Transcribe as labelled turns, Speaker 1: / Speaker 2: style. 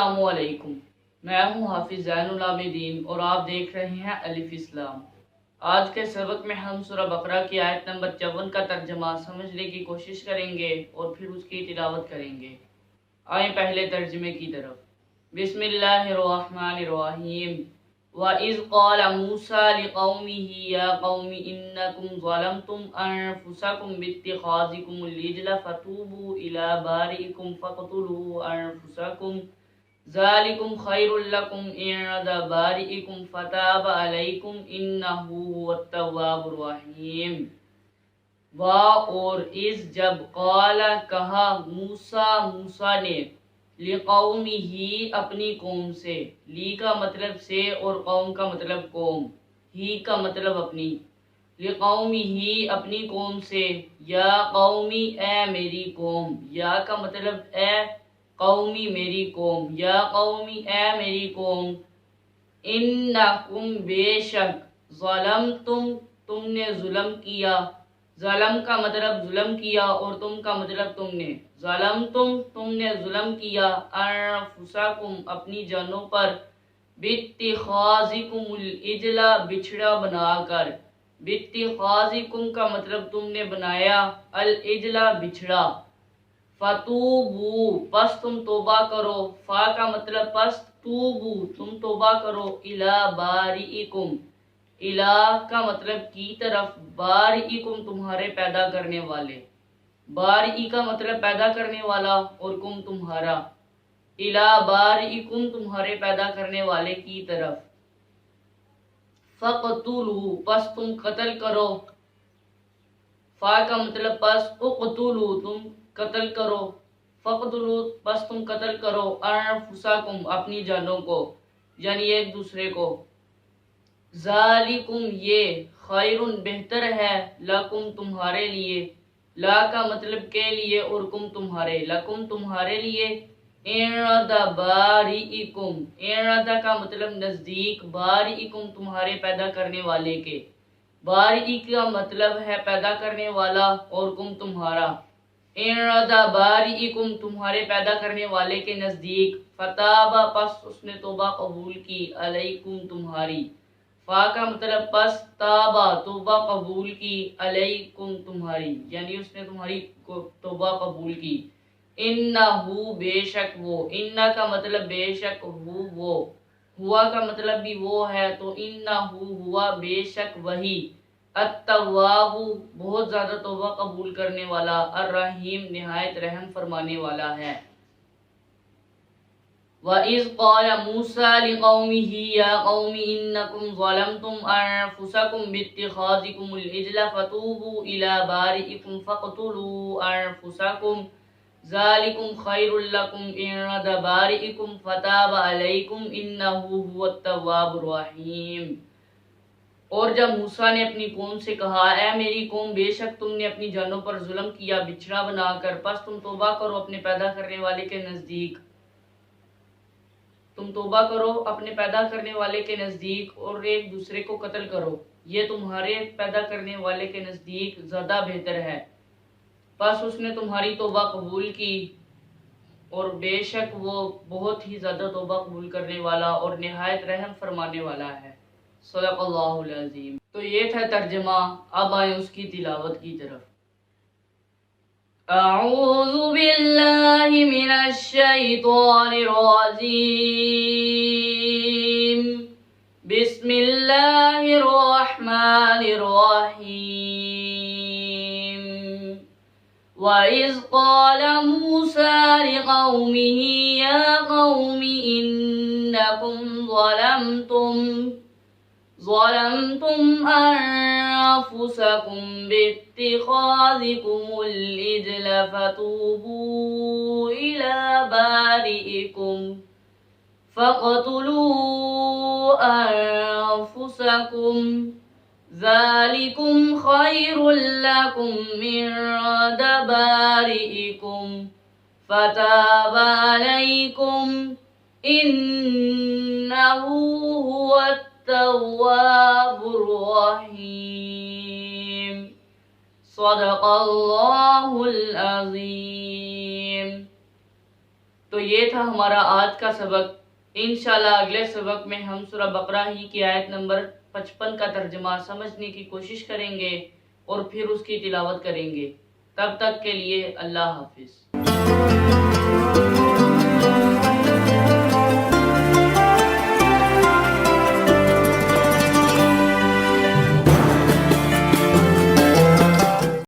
Speaker 1: السلام علیکم، میں ہوں حافظ زین ال عابدین اور آپ دیکھ رہے ہیں الف اسلام۔ آج کے سبق میں ہم سورہ بقرہ کی آیت نمبر 54 کا ترجمہ سمجھنے کی کوشش کریں گے اور پھر اس کی تلاوت کریں گے۔ آئیں پہلے ترجمے کی طرف۔ بسم اللہ الرحمن الرحیم۔ وَإِذْ قَالَ مُوسَىٰ لِقَوْمِهِ يَا قَوْمِ إِنَّكُمْ ظَلَمْتُمْ أَنفُسَكُمْ بِاتِّخَاذِكُمُ الْعِجْلَ فَتُوبُوا إِلَىٰ بَارِئِكُمْ فَاقْتُلُوا أَنفُسَكُمْ ذَلِكُمْ خَيْرٌ لَكُمْ عِندَ بَارِئِكُمْ فَتَابَ عَلَيْكُمْ إِنَّهُ هُوَ التَّوَّابُ الرَّحِيمُ۔ اور اس جب قال کہا موسیٰ نے لقومہ اپنی قوم سے، لی کا مطلب سے اور قوم کا مطلب قوم، ہی کا مطلب اپنی، لقومہ اپنی قوم سے، یا قومی اے میری قوم، یا کا مطلب اے قومی میری قوم، یا قومی اے میری قوم، انکم بے شک، ظلمتم تم نے ظلم کیا، ظلم کا مطلب ظلم کیا اور تم کا مطلب تم نے، ظلمتم تم نے ظلم کیا، انفسکم اپنی جانوں پر، باتخاذکم العجل بچھڑا بنا کر، باتخاذکم کا مطلب تم نے بنایا، العجل بچھڑا، فتوبو پس تم توبہ کرو، فا کا مطلب پس، توبو تم توبہ کرو، الی بارئکم، الی کا مطلب کی طرف، بارئکم تمہارے پیدا کرنے والے، بارئی کا مطلب پیدا کرنے والا اور کم تمہارا، الی بارئکم تمہارے پیدا کرنے والے کی طرف، فقتلوا پس تم قتل کرو، فا کا مطلب پس، اقتلوا تم قتل کرو، فقتلوا پس تم قتل کرو، انفسکم اپنی جانوں کو، یعنی ایک دوسرے کو، ذالکم یہ، خیرن بہتر ہے، لکم تمہارے لیے، لا کا مطلب کے لیے اور کم تمہارے، لکم تمہارے لیے، عند بارئکم، عند کا مطلب نزدیک، بارئکم تمہارے پیدا کرنے والے کے، بارئی کا مطلب ہے پیدا کرنے والا اور کم تمہارا، عند بارئکم تمہارے پیدا کرنے والے کے نزدیک، فتاب پس اس نے توبہ قبول کی، علیکم تمہاری، فا کا مطلب پس، تابہ توبہ قبول کی، علیکم تمہاری، یعنی اس نے تمہاری توبہ قبول کی، انہو بے شک وہ، انہ کا مطلب بے شک وہ، ہوا کا مطلب بھی وہ ہے تو انہو ہوا بے شک وہی، التواب بہت زیادہ توبہ قبول کرنے والا، الرحیم نہایت رحم فرمانے والا ہے۔ وَإِذْ قَالَ مُوسَىٰ لِقَوْمِهِ يَا قَوْمِ إِنَّكُمْ ظَلَمْتُمْ أَنفُسَكُمْ بِاتِّخَاذِكُمُ الْعِجْلَ فَتُوبُوا إِلَىٰ بَارِئِكُمْ فَاقْتُلُوا أَنفُسَكُمْ ذَلِكُمْ خَيْرٌ لَكُمْ عِندَ بَارِئِكُمْ فَتَابَ عَلَيْكُمْ إِنَّهُ هُوَ التَّوَّابُ الرَّحِيمُ۔ اور جب موسیٰ نے اپنی قوم سے کہا، اے میری قوم بے شک تم نے اپنی جانوں پر ظلم کیا بچھڑا بنا کر، پس تم توبہ کرو اپنے پیدا کرنے والے کے نزدیک، تم توبہ کرو اپنے پیدا کرنے والے کے نزدیک اور ایک دوسرے کو قتل کرو، یہ تمہارے پیدا کرنے والے کے نزدیک زیادہ بہتر ہے، پس اس نے تمہاری توبہ قبول کی اور بے شک وہ بہت ہی زیادہ توبہ قبول کرنے والا اور نہایت رحم فرمانے والا ہے۔ صدق اللہ العظیم۔ تو یہ تھا ترجمہ، اب آئیں اس کی تلاوت کی طرف۔ اعوذ باللہ من الشیطان الرجیم، بسم اللہ الرحمن الرحیم۔ وَإِذْ قَالَ مُوسَىٰ لِقَوْمِهِ يَا قَوْمِ إِنَّكُمْ ظَلَمْتُمْ أَنفُسَكُمْ بِاتِّخَاذِكُمُ الْعِجْلَ فَتُوبُوا إِلَىٰ بَارِئِكُمْ فَاقْتُلُوا أَنفُسَكُمْ ذَلِكُمْ خَيْرٌ لَكُمْ عِندَ بَارِئِكُمْ فَتَابَ عَلَيْكُمْ إِنَّهُ هُوَ التواب الرحیم۔ صدق اللہ العظیم۔ تو یہ تھا ہمارا آج کا سبق۔ انشاءاللہ اگلے سبق میں ہم سورہ بقرہ ہی کی آیت نمبر 55 کا ترجمہ سمجھنے کی کوشش کریں گے اور پھر اس کی تلاوت کریں گے۔ تب تک کے لیے اللہ حافظ۔